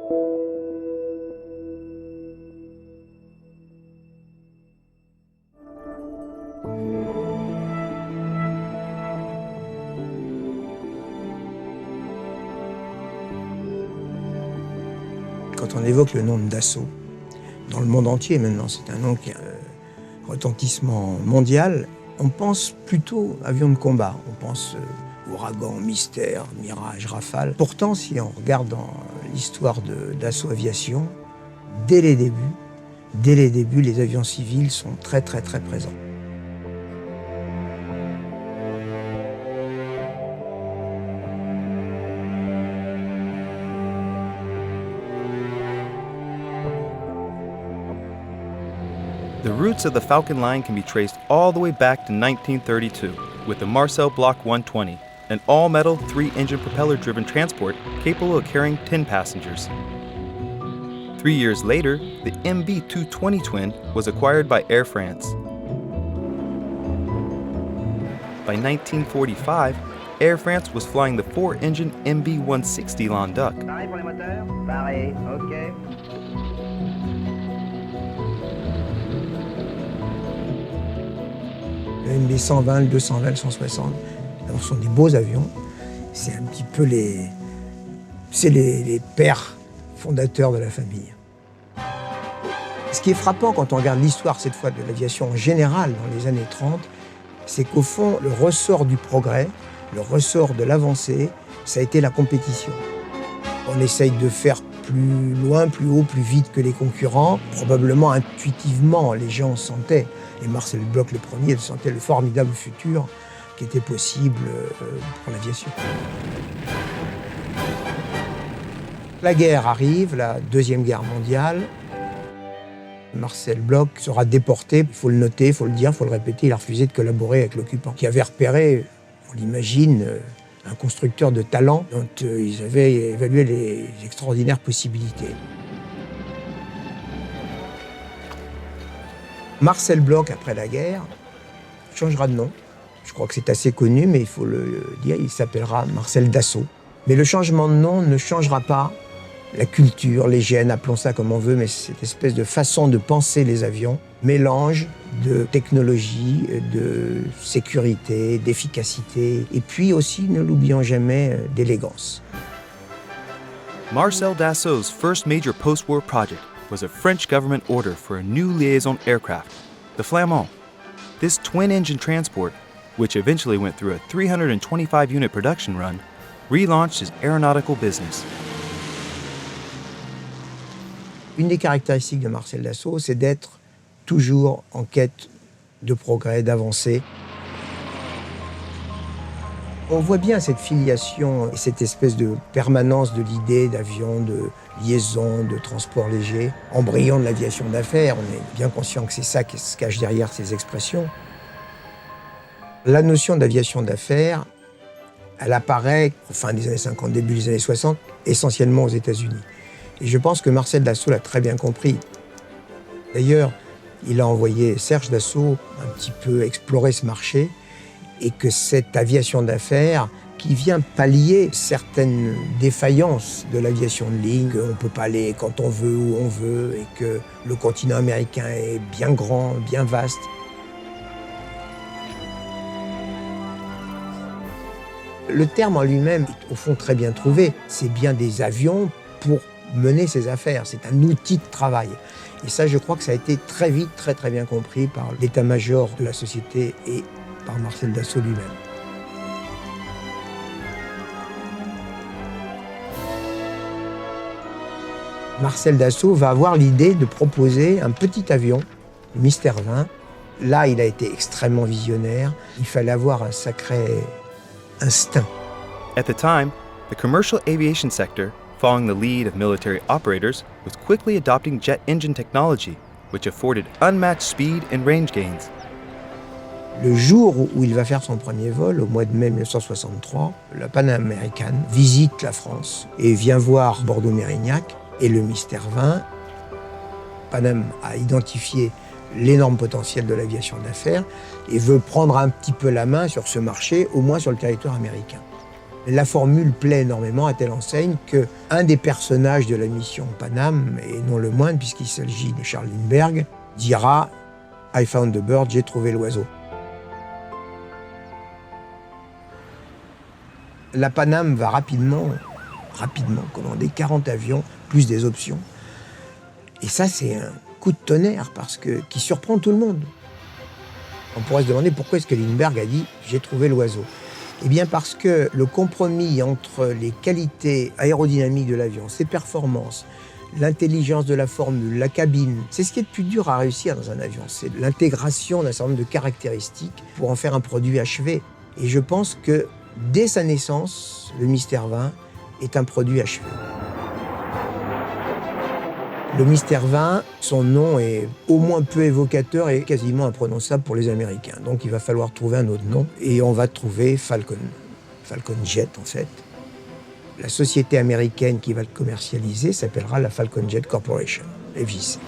Quand on évoque le nom de Dassault, dans le monde entier maintenant, c'est un nom qui a un retentissement mondial, on pense plutôt avion de combat, on pense ouragan, Mystère, Mirage, Rafale. Pourtant, si on regarde dans l'histoire de Dassault Aviation, dès les débuts, les avions civils sont très présents. The roots of the Falcon line can be traced all the way back to 1932 with the Marcel Block 120, an all-metal, 3-engine propeller-driven transport capable of carrying 10 passengers. 3 years later, the MB-220 twin was acquired by Air France. By 1945, Air France was flying the 4-engine MB-160 Languedoc. Pareil pour les moteurs? Pareil, OK. Le MB-120, le 220, le 160, ce sont des beaux avions. C'est un petit peu les pères fondateurs de la famille. Ce qui est frappant quand on regarde l'histoire, cette fois, de l'aviation en général dans les années 30, c'est qu'au fond, le ressort du progrès, le ressort de l'avancée, ça a été la compétition. On essaye de faire plus loin, plus haut, plus vite que les concurrents. Probablement, intuitivement, les gens sentaient, et Marcel Bloch le premier, sentait le formidable futur qui était possible pour l'aviation. La guerre arrive, la Deuxième Guerre mondiale. Marcel Bloch sera déporté, il faut le noter, il faut le dire, il faut le répéter, il a refusé de collaborer avec l'occupant, qui avait repéré, on l'imagine, un constructeur de talent dont ils avaient évalué les extraordinaires possibilités. Marcel Bloch, après la guerre, changera de nom. Je crois que c'est assez connu, mais il faut le dire, il s'appellera Marcel Dassault. Mais le changement de nom ne changera pas la culture, les gènes, appelons ça comme on veut, mais cette espèce de façon de penser les avions, mélange de technologie, de sécurité, d'efficacité, et puis aussi, ne l'oublions jamais, d'élégance. Marcel Dassault's first major post-war project was a French government order for a new liaison aircraft, the Flamand. This twin-engine transport, which eventually went through a 325-unit production run, relaunched his aeronautical business. Une des caractéristiques de Marcel Dassault, c'est d'être toujours en quête de progrès, d'avancée. On voit bien cette filiation et cette espèce de permanence de l'idée d'avion, de liaison, de transport léger, embryon de l'aviation d'affaires. On est bien conscient que c'est ça qui se cache derrière ces expressions. La notion d'aviation d'affaires, elle apparaît au fin des années 50, début des années 60, essentiellement aux États-Unis. Et je pense que Marcel Dassault l'a très bien compris. D'ailleurs, il a envoyé Serge Dassault un petit peu explorer ce marché et que cette aviation d'affaires qui vient pallier certaines défaillances de l'aviation de ligne, qu'on ne peut pas aller quand on veut, où on veut, et que le continent américain est bien grand, bien vaste. Le terme en lui-même est au fond très bien trouvé. C'est bien des avions pour mener ses affaires. C'est un outil de travail. Et ça, je crois que ça a été très vite, très bien compris par l'état-major de la société et par Marcel Dassault lui-même. Marcel Dassault va avoir l'idée de proposer un petit avion, le Mystère 20. Là, il a été extrêmement visionnaire. Il fallait avoir un sacré instinct. At the time, the commercial aviation sector, following the lead of military operators, was quickly adopting jet engine technology, which afforded unmatched speed and range gains. Le jour où il va faire son premier vol, au mois de mai 1963, la Pan American visite la France et vient voir Bordeaux-Mérignac et le Mystère 20. Pan Am a identifié l'énorme potentiel de l'aviation d'affaires et veut prendre un petit peu la main sur ce marché, au moins sur le territoire américain. La formule plaît énormément à telle enseigne qu'un des personnages de la mission Paname, et non le moindre puisqu'il s'agit de Charles Lindbergh, dira « I found the bird », j'ai trouvé l'oiseau. La Paname va rapidement commander 40 avions, plus des options. Et ça, c'est un coup de tonnerre qui surprend tout le monde. On pourrait se demander pourquoi est-ce que Lindbergh a dit « j'ai trouvé l'oiseau ». Eh bien parce que le compromis entre les qualités aérodynamiques de l'avion, ses performances, l'intelligence de la formule, la cabine, c'est ce qui est le plus dur à réussir dans un avion. C'est l'intégration d'un certain nombre de caractéristiques pour en faire un produit achevé. Et je pense que dès sa naissance, le Mystère 20 est un produit achevé. Le Mystère 20, son nom est au moins peu évocateur et quasiment imprononçable pour les Américains. Donc il va falloir trouver un autre nom et on va trouver Falcon. Falcon Jet en fait. La société américaine qui va le commercialiser s'appellera la Falcon Jet Corporation, Levis.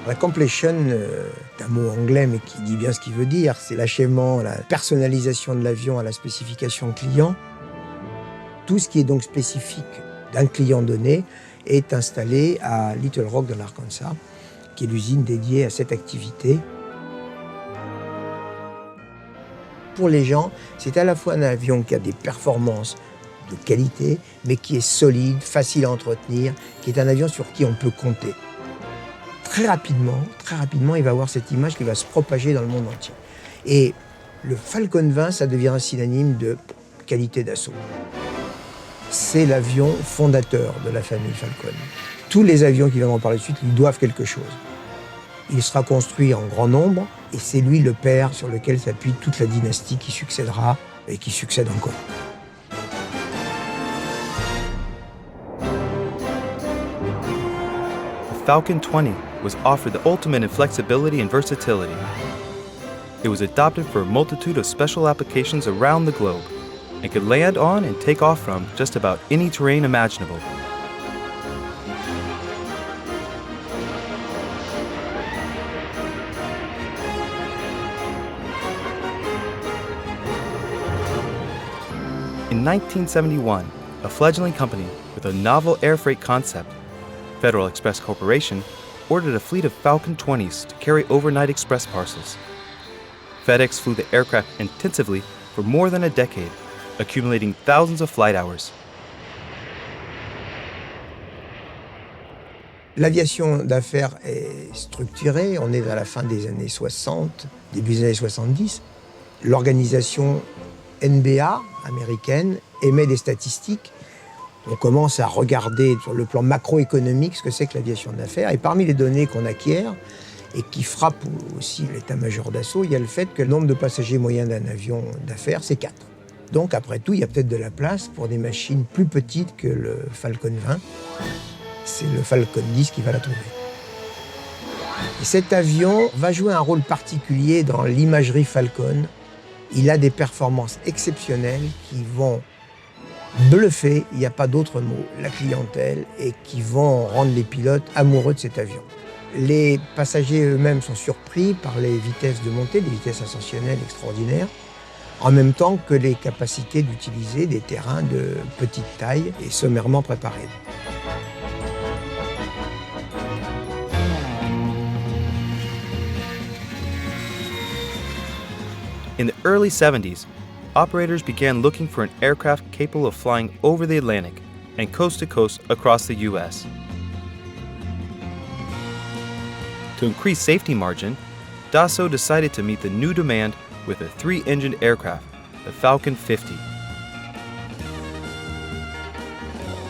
La completion est un mot anglais mais qui dit bien ce qu'il veut dire. C'est l'achèvement, la personnalisation de l'avion à la spécification client. Tout ce qui est donc spécifique d'un client donné est installé à Little Rock dans l'Arkansas, qui est l'usine dédiée à cette activité. Pour les gens, c'est à la fois un avion qui a des performances de qualité, mais qui est solide, facile à entretenir, qui est un avion sur qui on peut compter. Très rapidement, il va avoir cette image qui va se propager dans le monde entier. Et le Falcon 20, ça devient un synonyme de qualité d'assaut. C'est l'avion fondateur de la famille Falcon. Tous les avions qui viendront par la suite lui doivent quelque chose. Il sera construit en grand nombre et c'est lui le père sur lequel s'appuie toute la dynastie qui succédera et qui succède encore. The Falcon 20 was offered the ultimate in flexibility and versatility. It was adopted for a multitude of special applications around the globe and could land on and take off from just about any terrain imaginable. In 1971, a fledgling company with a novel air freight concept, Federal Express Corporation, ordered a fleet of Falcon 20s to carry overnight express parcels. FedEx flew the aircraft intensively for more than a decade, accumulating thousands of flight hours. L'aviation d'affaires est structurée, on est à la fin des années 60, début des années 70. L'organisation NBA américaine émet des statistiques. On commence à regarder sur le plan macroéconomique ce que c'est que l'aviation d'affaires. Et parmi les données qu'on acquiert et qui frappent aussi l'état-major d'assaut, il y a le fait que le nombre de passagers moyens d'un avion d'affaires, c'est 4. Donc, après tout, il y a peut-être de la place pour des machines plus petites que le Falcon 20. C'est le Falcon 10 qui va la trouver. Et cet avion va jouer un rôle particulier dans l'imagerie Falcon. Il a des performances exceptionnelles qui vont bluffer, il n'y a pas d'autre mot, la clientèle et qui vont rendre les pilotes amoureux de cet avion. Les passagers eux-mêmes sont surpris par les vitesses de montée, des vitesses ascensionnelles extraordinaires, en même temps que les capacités d'utiliser des terrains de petite taille et sommairement préparés. In the early 70s, operators began looking for an aircraft capable of flying over the Atlantic and coast to coast across the U.S. To increase safety margin, Dassault decided to meet the new demand with a 3-engined aircraft, the Falcon 50.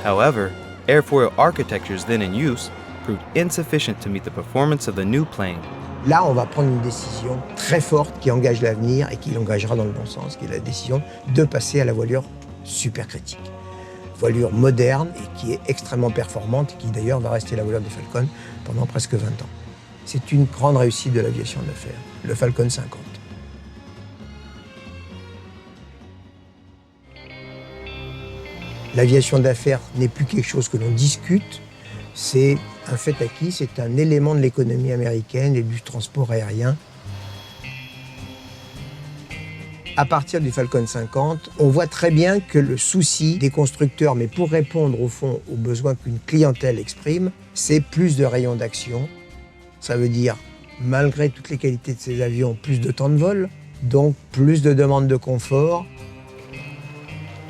However, airfoil architectures then in use proved insufficient to meet the performance of the new plane. Là, on va prendre une décision très forte qui engage l'avenir et qui l'engagera dans le bon sens, qui est la décision de passer à la voilure supercritique. Voilure moderne et qui est extrêmement performante et qui d'ailleurs va rester la voilure des Falcon pendant presque 20 ans. C'est une grande réussite de l'aviation d'affaires, le Falcon 50. L'aviation d'affaires n'est plus quelque chose que l'on discute, c'est un fait acquis, c'est un élément de l'économie américaine et du transport aérien. À partir du Falcon 50, on voit très bien que le souci des constructeurs, mais pour répondre au fond aux besoins qu'une clientèle exprime, c'est plus de rayons d'action. Ça veut dire, malgré toutes les qualités de ces avions, plus de temps de vol, donc plus de demandes de confort.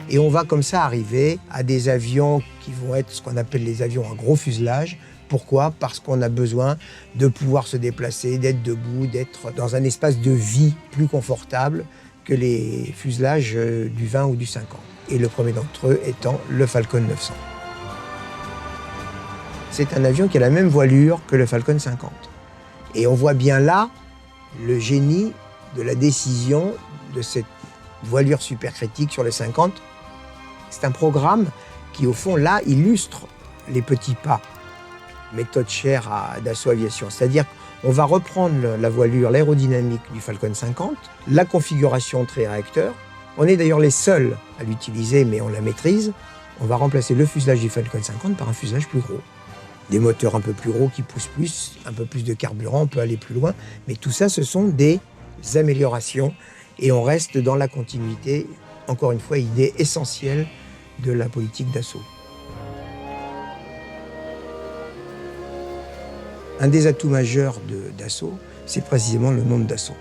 Et on va comme ça arriver à des avions qui vont être ce qu'on appelle les avions à gros fuselage. Pourquoi ? Parce qu'on a besoin de pouvoir se déplacer, d'être debout, d'être dans un espace de vie plus confortable que les fuselages du 20 ou du 50. Et le premier d'entre eux étant le Falcon 900. C'est un avion qui a la même voilure que le Falcon 50. Et on voit bien là le génie de la décision de cette voilure supercritique sur le 50. C'est un programme qui, au fond, là, illustre les petits pas, méthode chère à Dassault Aviation. C'est-à-dire qu'on va reprendre la voilure, l'aérodynamique du Falcon 50, la configuration triréacteur. On est d'ailleurs les seuls à l'utiliser, mais on la maîtrise. On va remplacer le fuselage du Falcon 50 par un fuselage plus gros. Des moteurs un peu plus gros qui poussent plus, un peu plus de carburant, on peut aller plus loin. Mais tout ça, ce sont des améliorations et on reste dans la continuité, encore une fois, idée essentielle de la politique Dassault. Un des atouts majeurs de Dassault, c'est précisément le nom de Dassault.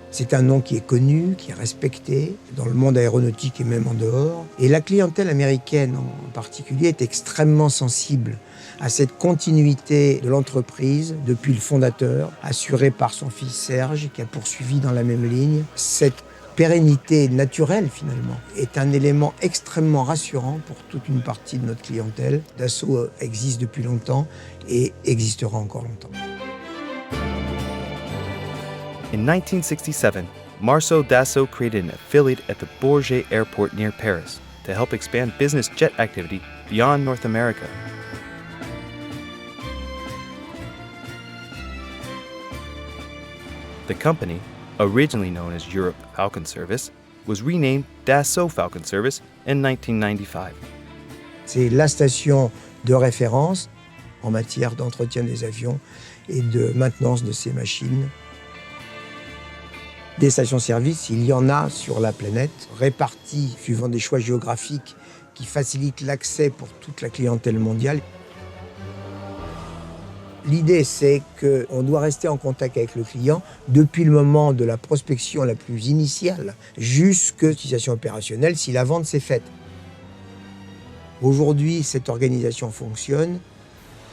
C'est un nom qui est connu, qui est respecté dans le monde aéronautique et même en dehors. Et la clientèle américaine en particulier est extrêmement sensible à cette continuité de l'entreprise depuis le fondateur, assurée par son fils Serge, qui a poursuivi dans la même ligne. Cette pérennité naturelle, finalement, est un élément extrêmement rassurant pour toute une partie de notre clientèle. Dassault existe depuis longtemps et existera encore longtemps. In 1967, Marceau Dassault created an affiliate at the Bourget Airport near Paris to help expand business jet activity beyond North America. The company, originally known as Europe Falcon Service, was renamed Dassault Falcon Service in 1995. C'est la station de référence en matière d'entretien des avions et de maintenance de ces machines. Des stations-service, il y en a sur la planète, réparties suivant des choix géographiques qui facilitent l'accès pour toute la clientèle mondiale. L'idée, c'est qu'on doit rester en contact avec le client depuis le moment de la prospection la plus initiale jusqu'à l'utilisation opérationnelle si la vente s'est faite. Aujourd'hui, cette organisation fonctionne,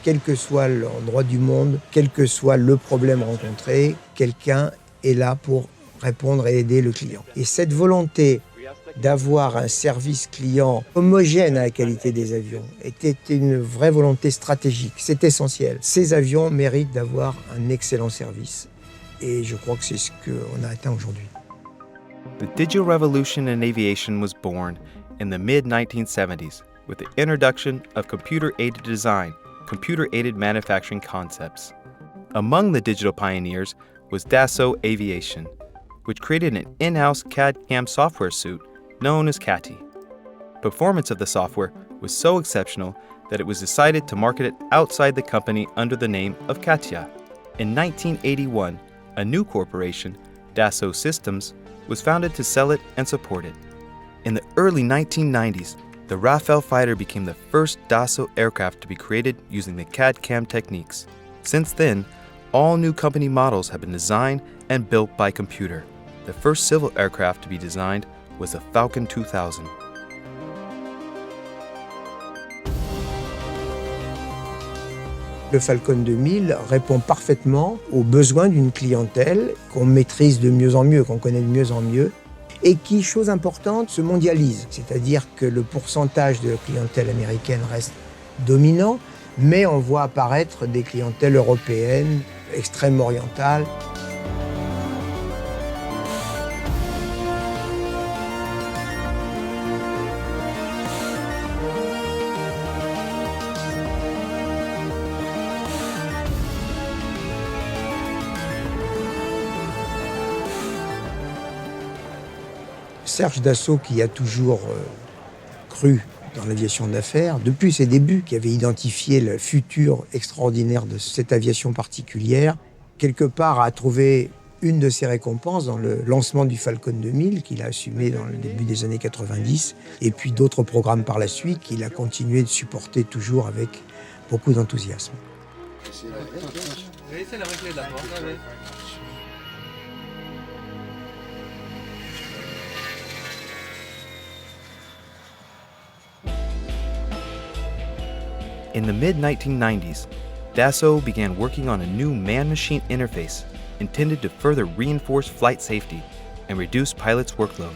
quel que soit l'endroit du monde, quel que soit le problème rencontré, quelqu'un est là pour répondre et aider le client. Et cette volonté d'avoir un service client homogène à la qualité des avions était une vraie volonté stratégique. C'est essentiel. Ces avions méritent d'avoir un excellent service. Et je crois que c'est ce qu'on a atteint aujourd'hui. The digital revolution in aviation was born in the mid-1970s with the introduction of computer-aided design, computer-aided manufacturing concepts. Among the digital pioneers was Dassault Aviation, which created an in-house CAD/CAM software suite known as CATI. Performance of the software was so exceptional that it was decided to market it outside the company under the name of CATIA. In 1981, a new corporation, Dassault Systems, was founded to sell it and support it. In the early 1990s, the Rafale fighter became the first Dassault aircraft to be created using the CAD/CAM techniques. Since then, all new company models have been designed and built by computer. The first civil aircraft to be designed was the Falcon 2000. Le Falcon 2000 répond parfaitement aux besoins d'une clientèle qu'on maîtrise de mieux en mieux, qu'on connaît de mieux en mieux, et qui, chose importante, se mondialise. C'est-à-dire que le pourcentage de la clientèle américaine reste dominant, mais on voit apparaître des clientèles européennes, extrême-orientales. Serge Dassault, qui a toujours cru dans l'aviation d'affaires, depuis ses débuts, qui avait identifié le futur extraordinaire de cette aviation particulière, quelque part a trouvé une de ses récompenses dans le lancement du Falcon 2000 qu'il a assumé dans le début des années 90, et puis d'autres programmes par la suite qu'il a continué de supporter toujours avec beaucoup d'enthousiasme. In the mid-1990s, Dassault began working on a new man-machine interface intended to further reinforce flight safety and reduce pilots' workload.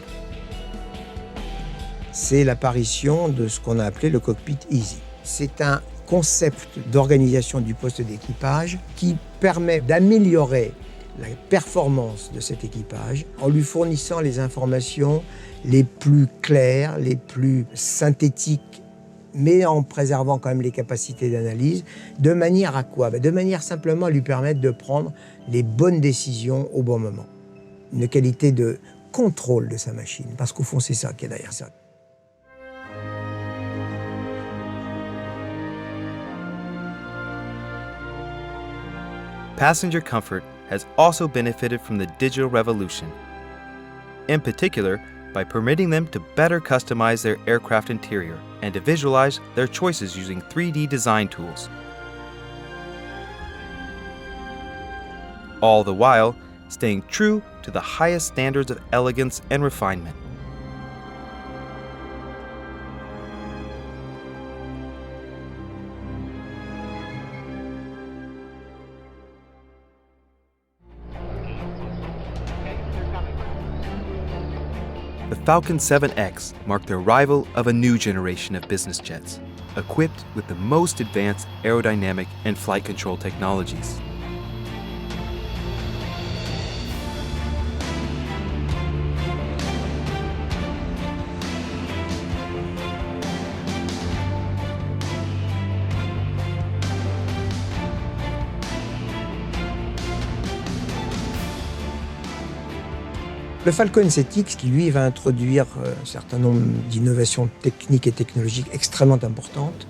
C'est l'apparition de ce qu'on a appelé le cockpit easy. C'est un concept d'organisation du poste d'équipage qui permet d'améliorer la performance de cet équipage en lui fournissant les informations les plus claires, les plus synthétiques, mais en préservant quand même les capacités d'analyse, de manière à quoi ? De manière simplement à lui permettre de prendre les bonnes décisions au bon moment. Une qualité de contrôle de sa machine, parce qu'au fond, c'est ça qui est derrière ça. Passenger comfort has also benefited from the digital revolution, in particular by permitting them to better customize their aircraft interior and to visualize their choices using 3D design tools. All the while, staying true to the highest standards of elegance and refinement. The Falcon 7X marked the arrival of a new generation of business jets, equipped with the most advanced aerodynamic and flight control technologies. Le Falcon 7X, qui lui va introduire un certain nombre d'innovations techniques et technologiques extrêmement importantes,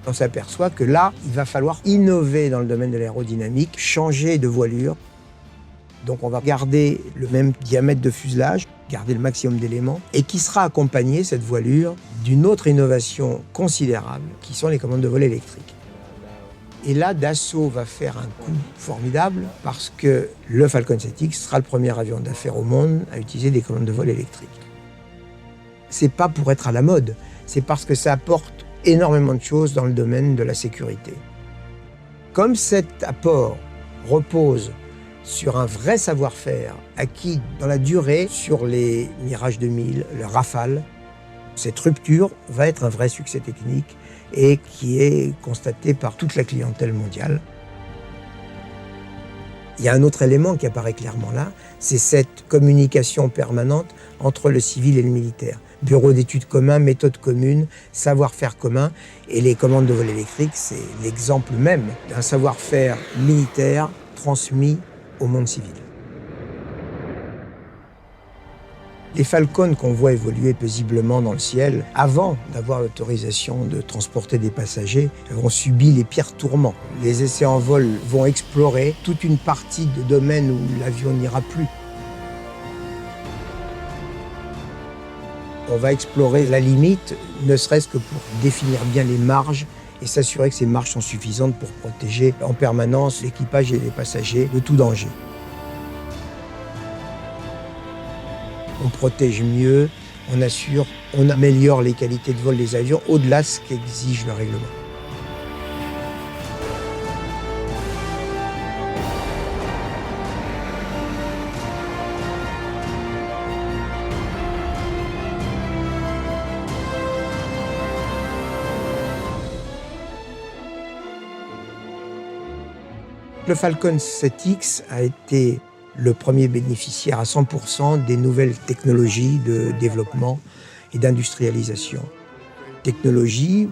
on s'aperçoit que là, il va falloir innover dans le domaine de l'aérodynamique, changer de voilure. Donc on va garder le même diamètre de fuselage, garder le maximum d'éléments, et qui sera accompagné, cette voilure, d'une autre innovation considérable, qui sont les commandes de vol électriques. Et là, Dassault va faire un coup formidable parce que le Falcon 7X sera le premier avion d'affaires au monde à utiliser des commandes de vol électriques. C'est pas pour être à la mode, c'est parce que ça apporte énormément de choses dans le domaine de la sécurité. Comme cet apport repose sur un vrai savoir-faire acquis dans la durée sur les Mirage 2000, le Rafale, cette rupture va être un vrai succès technique et qui est constaté par toute la clientèle mondiale. Il y a un autre élément qui apparaît clairement là, c'est cette communication permanente entre le civil et le militaire. Bureau d'études communs, méthodes communes, savoir-faire commun. Et les commandes de vol électrique, c'est l'exemple même d'un savoir-faire militaire transmis au monde civil. Les Falcons qu'on voit évoluer paisiblement dans le ciel, avant d'avoir l'autorisation de transporter des passagers, ont subi les pires tourments. Les essais en vol vont explorer toute une partie de domaines où l'avion n'ira plus. On va explorer la limite, ne serait-ce que pour définir bien les marges et s'assurer que ces marges sont suffisantes pour protéger en permanence l'équipage et les passagers de tout danger. On protège mieux, on améliore les qualités de vol des avions au-delà de ce qu'exige le règlement. Le Falcon 7X a été le premier bénéficiaire à 100% des nouvelles technologies de développement et d'industrialisation. Technologie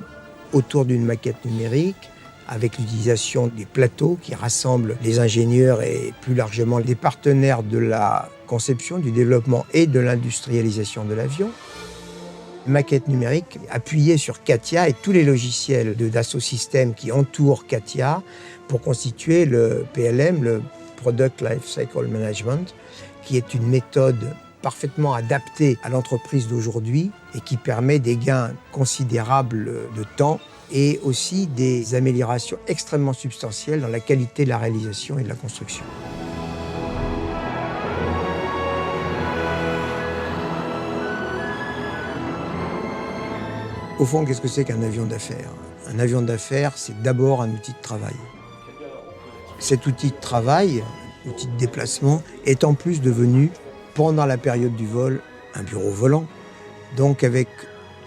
autour d'une maquette numérique, avec l'utilisation des plateaux qui rassemblent les ingénieurs et plus largement les partenaires de la conception, du développement et de l'industrialisation de l'avion. Maquette numérique appuyée sur CATIA et tous les logiciels de Dassault Systèmes qui entourent CATIA pour constituer le PLM, le Product Life Cycle Management, qui est une méthode parfaitement adaptée à l'entreprise d'aujourd'hui et qui permet des gains considérables de temps et aussi des améliorations extrêmement substantielles dans la qualité de la réalisation et de la construction. Au fond, qu'est-ce que c'est qu'un avion d'affaires ? Un avion d'affaires, c'est d'abord un outil de travail. Cet outil de travail, outil de déplacement, est en plus devenu, pendant la période du vol, un bureau volant. Donc avec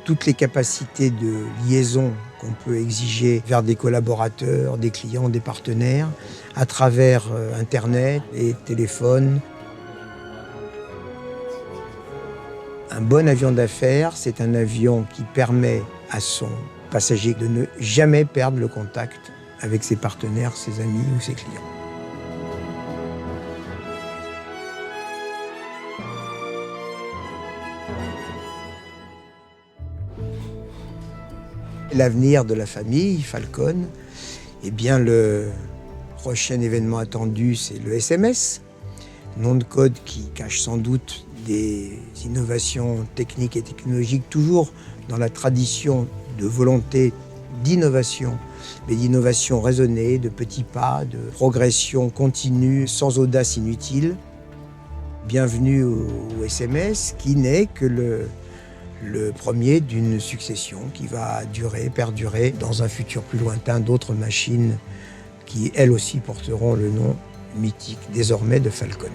toutes les capacités de liaison qu'on peut exiger vers des collaborateurs, des clients, des partenaires, à travers Internet et téléphones. Un bon avion d'affaires, c'est un avion qui permet à son passager de ne jamais perdre le contact avec ses partenaires, ses amis ou ses clients. L'avenir de la famille Falcon, eh bien le prochain événement attendu, c'est le SMS, nom de code qui cache sans doute des innovations techniques et technologiques, toujours dans la tradition de volonté d'innovation, mais d'innovation raisonnée, de petits pas, de progression continue, sans audace inutile. Bienvenue au SMS, qui n'est que le premier d'une succession qui va durer, perdurer dans un futur plus lointain d'autres machines qui, elles aussi, porteront le nom mythique désormais de Falcon.